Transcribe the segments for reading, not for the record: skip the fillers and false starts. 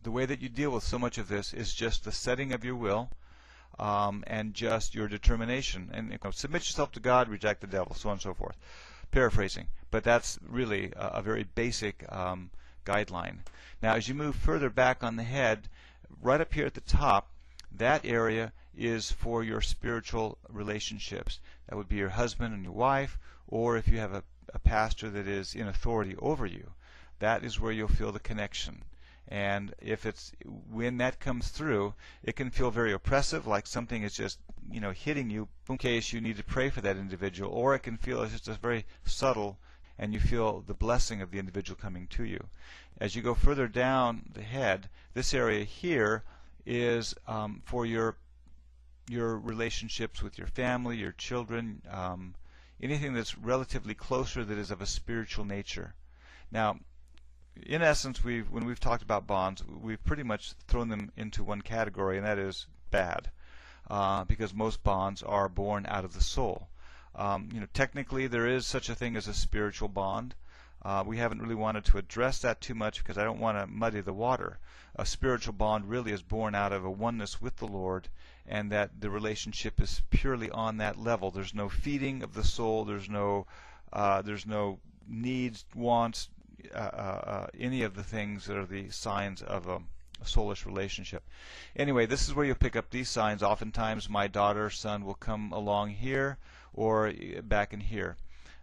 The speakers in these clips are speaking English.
the way that you deal with so much of this is just the setting of your will, and just your determination. And submit yourself to God, reject the devil, so on and so forth. Paraphrasing, but that's really a very basic guideline. Now, as you move further back on the head, right up here at the top, that area is for your spiritual relationships. That would be your husband and your wife, or if you have a pastor that is in authority over you, that is where you'll feel the connection. And when that comes through, it can feel very oppressive, like something is just hitting you in case you need to pray for that individual, or it can feel it's just very subtle, and you feel the blessing of the individual coming to you. As you go further down the head, this area here is for your relationships with your family, your children, anything that's relatively closer that is of a spiritual nature. Now, in essence, when we've talked about bonds, we've pretty much thrown them into one category, and that is bad, because most bonds are born out of the soul. Technically, there is such a thing as a spiritual bond. We haven't really wanted to address that too much because I don't want to muddy the water. A spiritual bond really is born out of a oneness with the Lord, and that the relationship is purely on that level. There's no feeding of the soul. There's no needs, wants, any of the things that are the signs of a soulish relationship. Anyway, this is where you'll pick up these signs. Oftentimes my daughter, son will come along here or back in here.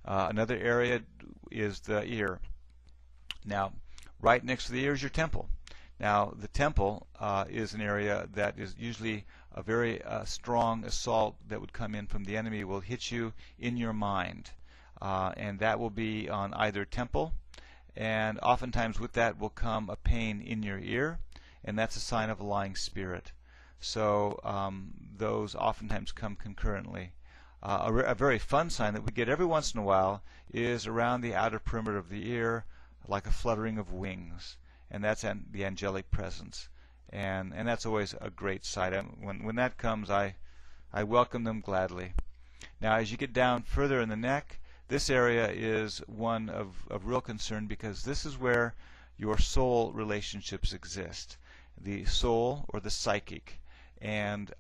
Another area is the ear. Now, right next to the ear is your temple. Now, the temple is an area that is usually a very strong assault that would come in from the enemy, will hit you in your mind. And that will be on either temple, and oftentimes with that will come a pain in your ear, and that's a sign of a lying spirit. So those oftentimes come concurrently. A very fun sign that we get every once in a while is around the outer perimeter of the ear, like a fluttering of wings, and that's the angelic presence. And that's always a great sight. When that comes, I welcome them gladly. Now, as you get down further in the neck, this area is one of real concern, because this is where your soul relationships exist. The soul, or the psychic. And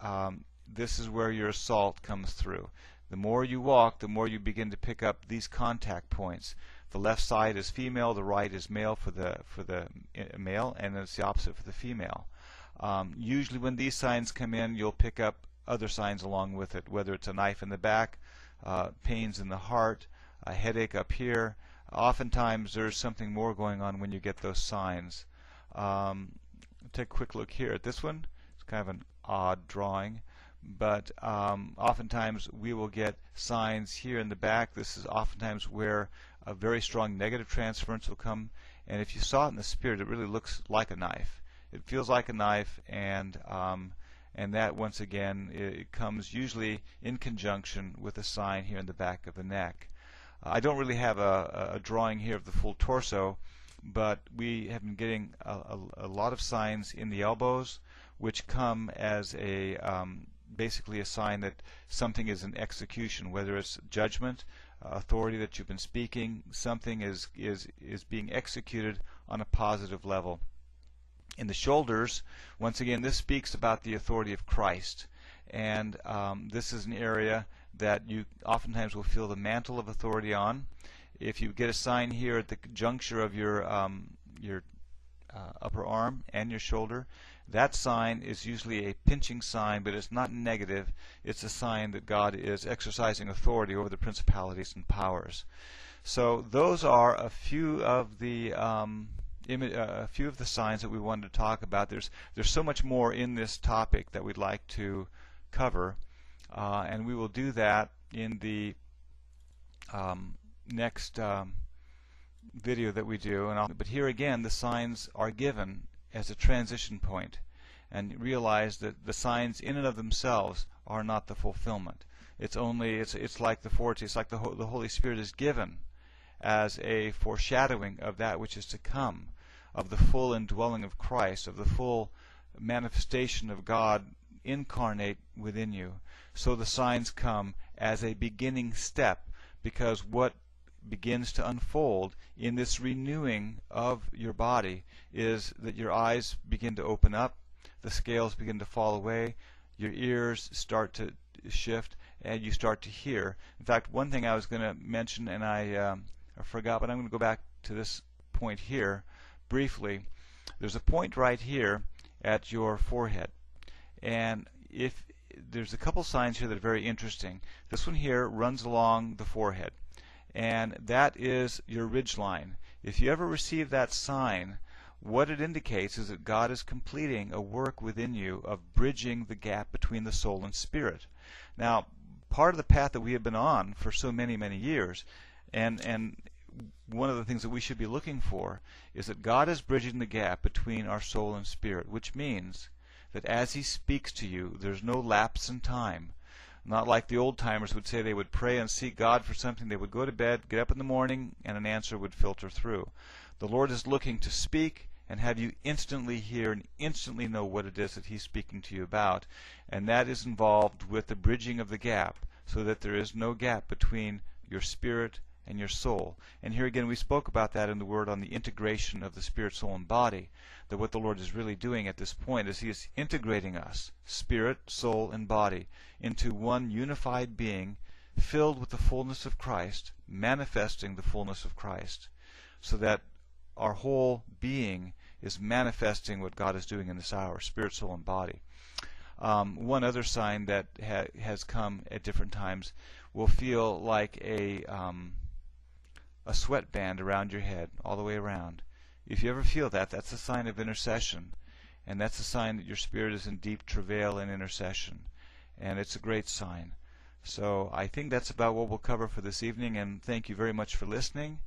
this is where your assault comes through. The more you walk, the more you begin to pick up these contact points. The left side is female, the right is male for the male, and it's the opposite for the female. Usually when these signs come in, you'll pick up other signs along with it, whether it's a knife in the back, pains in the heart, a headache up here. Oftentimes there's something more going on when you get those signs. Take a quick look here at this one. It's kind of an odd drawing, but oftentimes we will get signs here in the back. This is oftentimes where a very strong negative transference will come, and if you saw it in the spirit, it really looks like a knife. It feels like a knife, and that, once again, it comes usually in conjunction with a sign here in the back of the neck. I don't really have a drawing here of the full torso, but we have been getting a lot of signs in the elbows, which come as basically a sign that something is in execution, whether it's judgment, authority that you've been speaking, something is being executed on a positive level. In the shoulders, once again, this speaks about the authority of Christ, and this is an area that you oftentimes will feel the mantle of authority on. If you get a sign here at the juncture of your upper arm and your shoulder, that sign is usually a pinching sign, but it's not negative. It's a sign that God is exercising authority over the principalities and powers. So those are a few of the signs that we wanted to talk about. There's so much more in this topic that we'd like to cover, and we will do that in the next video that we do. But here again, the signs are given as a transition point, and realize that the signs in and of themselves are not the fulfillment. It's like the forte. It's like the Holy Spirit is given as a foreshadowing of that which is to come, of the full indwelling of Christ, of the full manifestation of God incarnate within you. So the signs come as a beginning step, because what begins to unfold in this renewing of your body is that your eyes begin to open up, the scales begin to fall away, your ears start to shift, and you start to hear. In fact, one thing I was going to mention, and I forgot, but I'm going to go back to this point here briefly. There's a point right here at your forehead, and if there's a couple signs here that are very interesting. This one here runs along the forehead, and that is your ridge line. If you ever receive that sign, what it indicates is that God is completing a work within you of bridging the gap between the soul and spirit. Now, part of the path that we have been on for so many, many years, and one of the things that we should be looking for is that God is bridging the gap between our soul and spirit, which means that as He speaks to you, there's no lapse in time. Not like the old timers would say they would pray and seek God for something. They would go to bed, get up in the morning, and an answer would filter through. The Lord is looking to speak and have you instantly hear and instantly know what it is that He's speaking to you about. And that is involved with the bridging of the gap so that there is no gap between your spirit and your soul. And here again we spoke about that in the Word on the integration of the spirit, soul, and body. That what the Lord is really doing at this point is He is integrating us, spirit, soul, and body, into one unified being filled with the fullness of Christ, manifesting the fullness of Christ, so that our whole being is manifesting what God is doing in this hour, spirit, soul, and body. One other sign that has come at different times will feel like a sweatband around your head, all the way around. If you ever feel that, that's a sign of intercession, and that's a sign that your spirit is in deep travail and intercession, and it's a great sign. So I think that's about what we'll cover for this evening, and thank you very much for listening.